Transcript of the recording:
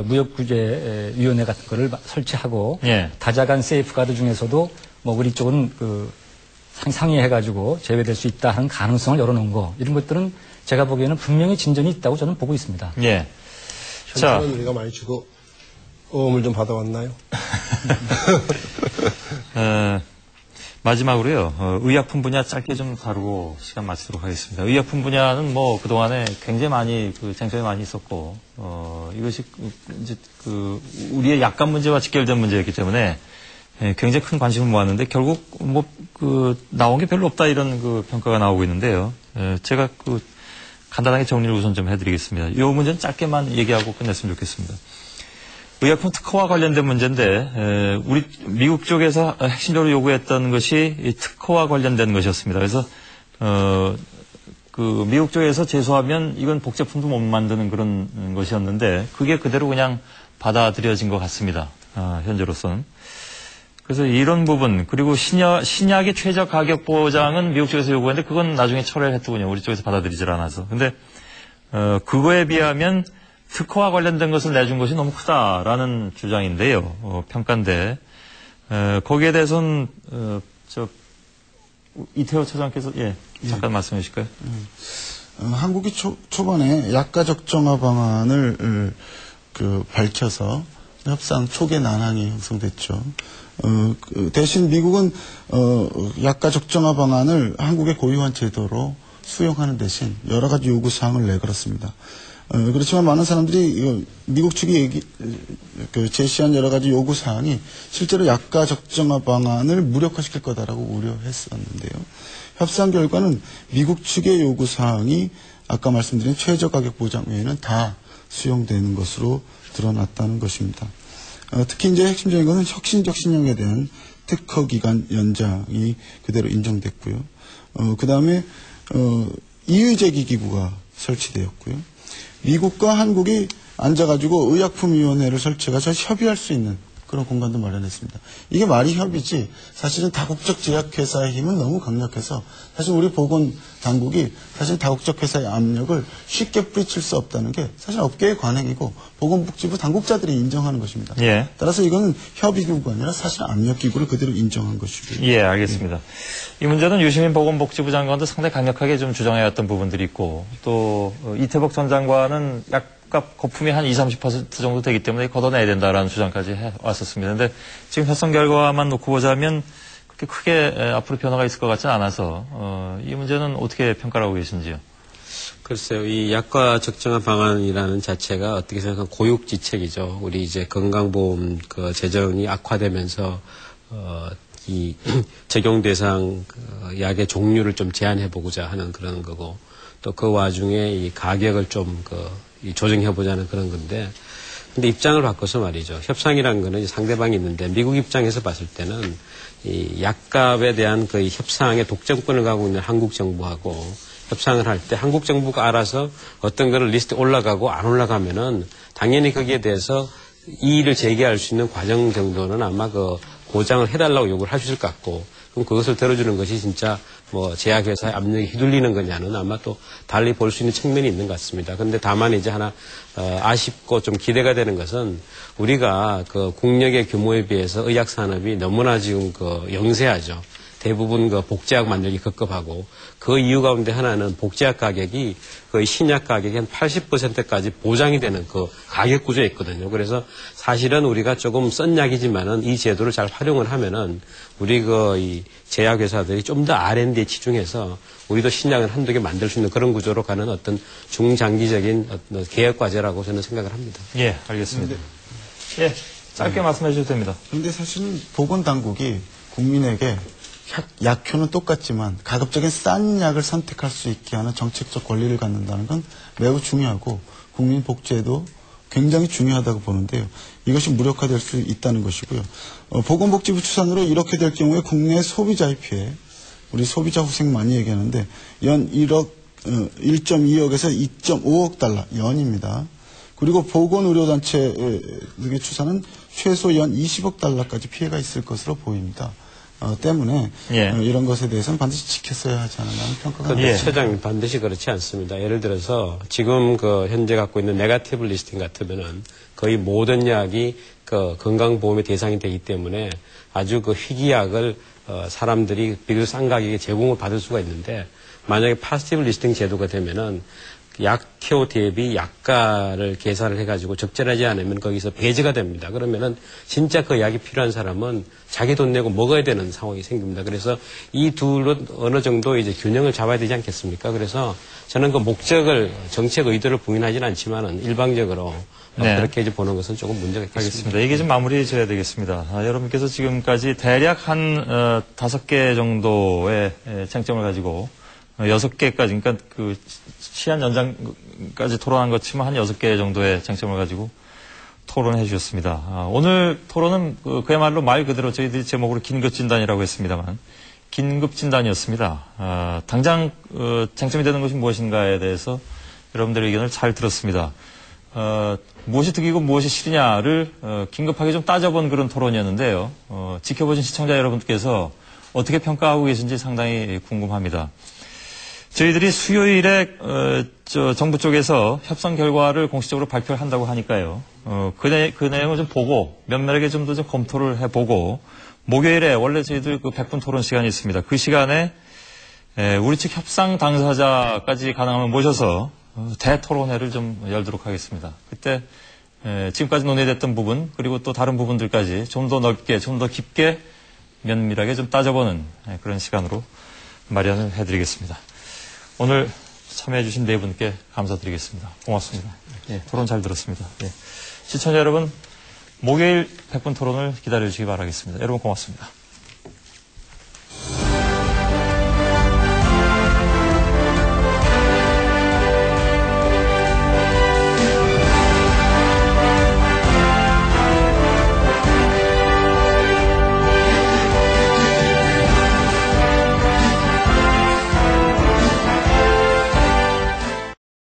무역규제위원회 같은 거를 설치하고 예. 다자간 세이프가드 중에서도 뭐 우리 쪽은 상의해가지고 제외될 수 있다 하는 가능성을 열어놓은 거 이런 것들은 제가 보기에는 분명히 진전이 있다고 저는 보고 있습니다. 예. 현찰은 우리가 많이 주고 어음을 좀 받아왔나요? 마지막으로요. 의약품 분야 짧게 좀 다루고 시간 마치도록 하겠습니다. 의약품 분야는 뭐 그동안에 굉장히 많이 쟁점이 많이 있었고 이것이 이제 우리의 약관 문제와 직결된 문제였기 때문에 굉장히 큰 관심을 모았는데 결국 뭐 나온 게 별로 없다 이런 평가가 나오고 있는데요. 제가 간단하게 정리를 우선 좀 해드리겠습니다. 이 문제는 짧게만 얘기하고 끝냈으면 좋겠습니다. 의약품 특허와 관련된 문제인데 우리 미국 쪽에서 핵심적으로 요구했던 것이 이 특허와 관련된 것이었습니다. 그래서 미국 쪽에서 제소하면 이건 복제품도 못 만드는 그런 것이었는데 그게 그대로 그냥 받아들여진 것 같습니다. 현재로서는. 그래서 이런 부분 그리고 신약의 최저 가격 보장은 미국 쪽에서 요구했는데 그건 나중에 철회를 했더군요. 우리 쪽에서 받아들이질 않아서. 근데 그거에 비하면 특허와 관련된 것을 내준 것이 너무 크다라는 주장인데요. 평가인데 거기에 대해서는 이태호 차장께서 잠깐 말씀해 주실까요? 한국이 초반에 약가 적정화 방안을 밝혀서 협상 초기에 난항이 형성됐죠. 대신 미국은 약가 적정화 방안을 한국의 고유한 제도로 수용하는 대신 여러 가지 요구 사항을 내걸었습니다. 그렇지만 많은 사람들이 미국 측이 제시한 여러 가지 요구 사항이 실제로 약가 적정화 방안을 무력화시킬 거다라고 우려했었는데요. 협상 결과는 미국 측의 요구 사항이 아까 말씀드린 최저 가격 보장 외에는 다 수용되는 것으로 드러났다는 것입니다. 특히 이제 핵심적인 것은 혁신적 신형에 대한 특허 기간 연장이 그대로 인정됐고요. 그 다음에 이의제기 기구가 설치되었고요. 미국과 한국이 앉아가지고 의약품위원회를 설치해서 협의할 수 있는 그런 공간도 마련했습니다. 이게 말이 협의지 사실은 다국적 제약회사의 힘은 너무 강력해서 사실 우리 보건당국이 사실 다국적 회사의 압력을 쉽게 뿌리칠 수 없다는 게 사실 업계의 관행이고 보건복지부 당국자들이 인정하는 것입니다. 예. 따라서 이거는 협의기구가 아니라 사실 압력기구를 그대로 인정한 것이고요. 예, 알겠습니다. 이 문제는 유시민 보건복지부 장관도 상당히 강력하게 좀 주장해왔던 부분들이 있고 또 이태복 전 장관은 약값 거품이 한 20-30% 정도 되기 때문에 걷어내야 된다라는 주장까지 해왔었습니다. 그런데 지금 협상 결과만 놓고 보자면 그렇게 크게 앞으로 변화가 있을 것 같지는 않아서 이 문제는 어떻게 평가를 하고 계신지요? 글쎄요, 이 약과 적정화 방안이라는 자체가 어떻게 생각하면 고육지책이죠. 우리 이제 건강보험 재정이 악화되면서 이 적용 대상 약의 종류를 좀 제한해보고자 하는 그런 거고 또 그 와중에 이 가격을 좀 조정해보자는 그런 건데 근데 입장을 바꿔서 말이죠. 협상이라는 거는 상대방이 있는데 미국 입장에서 봤을 때는 이 약값에 대한 그 협상의 독점권을 가지고 있는 한국 정부하고 협상을 할 때 한국 정부가 알아서 어떤 거를 리스트에 올라가고 안 올라가면은 당연히 거기에 대해서 이의를 제기할 수 있는 과정 정도는 아마 보장을 해달라고 요구를 할 수 있을 것 같고 그럼 그것을 들어주는 것이 진짜 제약회사의 압력이 휘둘리는 거냐는 아마 또 달리 볼 수 있는 측면이 있는 것 같습니다. 그런데 다만 이제 하나 아쉽고 좀 기대가 되는 것은 우리가 국력의 규모에 비해서 의약 산업이 너무나 지금 영세하죠. 대부분 복제약 만들기 급급하고 그 이유 가운데 하나는 복제약 가격이 거의 신약 가격의 한 80%까지 보장이 되는 가격 구조에 있거든요. 그래서 사실은 우리가 조금 썬 약이지만은 이 제도를 잘 활용을 하면은 우리 이 제약회사들이 좀 더 R&D에 치중해서 우리도 신약을 한두 개 만들 수 있는 그런 구조로 가는 어떤 중장기적인 개혁 과제라고 저는 생각을 합니다. 예, 알겠습니다. 예, 짧게 말씀해 주셔도 됩니다. 그런데 사실은 보건당국이 국민에게 약효는 똑같지만 가급적인 싼 약을 선택할 수 있게 하는 정책적 권리를 갖는다는 건 매우 중요하고 국민 복지에도 굉장히 중요하다고 보는데요. 이것이 무력화될 수 있다는 것이고요. 보건복지부 추산으로 이렇게 될 경우에 국내 소비자의 피해, 우리 소비자 후생 많이 얘기하는데 연 1.2억에서 2.5억 달러 연입니다. 그리고 보건의료단체의 추산은 최소 연 20억 달러까지 피해가 있을 것으로 보입니다. 때문에 이런 것에 대해서는 반드시 지켰어야 하지 않나 하는 평가가 나옵니다. 처장님 반드시 그렇지 않습니다. 예를 들어서 지금 현재 갖고 있는 네거티브 리스팅 같으면은 거의 모든 약이 그 건강보험의 대상이 되기 때문에 아주 그 희귀약을 사람들이 비교적 싼 가격에 제공을 받을 수가 있는데 만약에 파지티브 리스팅 제도가 되면은 약효 대비 약가를 계산을 해가지고 적절하지 않으면 거기서 배제가 됩니다. 그러면은 진짜 그 약이 필요한 사람은 자기 돈 내고 먹어야 되는 상황이 생깁니다. 그래서 이 둘은 어느 정도 이제 균형을 잡아야 되지 않겠습니까? 그래서 저는 그 목적을 정책 의도를 부인하지는 않지만은 일방적으로 네. 그렇게 이제 보는 것은 조금 문제가 있겠습니다. 알겠습니다. 이게 좀 마무리 져야 되겠습니다. 여러분께서 지금까지 대략 한 5개 정도의 쟁점을 가지고 6개까지, 그러니까 그 시한 연장까지 토론한 것 치면 한 6개 정도의 쟁점을 가지고 토론해 주셨습니다. 오늘 토론은 그야말로 말 그대로 저희들이 제목으로 긴급진단이라고 했습니다만 긴급진단이었습니다. 당장 쟁점이 되는 것이 무엇인가에 대해서 여러분들의 의견을 잘 들었습니다. 무엇이 득이고 무엇이 실이냐를 긴급하게 좀 따져본 그런 토론이었는데요. 지켜보신 시청자 여러분께서 어떻게 평가하고 계신지 상당히 궁금합니다. 저희들이 수요일에 정부 쪽에서 협상 결과를 공식적으로 발표를 한다고 하니까요. 그 내용을 좀 보고 면밀하게 좀 더 검토를 해보고 목요일에 원래 저희들 그 100분 토론 시간이 있습니다. 그 시간에 우리 측 협상 당사자까지 가능하면 모셔서 대토론회를 좀 열도록 하겠습니다. 그때 지금까지 논의됐던 부분 그리고 또 다른 부분들까지 좀 더 넓게 좀 더 깊게 면밀하게 좀 따져보는 그런 시간으로 마련을 해드리겠습니다. 오늘 참여해 주신 네 분께 감사드리겠습니다. 고맙습니다. 예, 토론 잘 들었습니다. 예. 시청자 여러분 목요일 100분 토론을 기다려 주시기 바라겠습니다. 여러분 고맙습니다.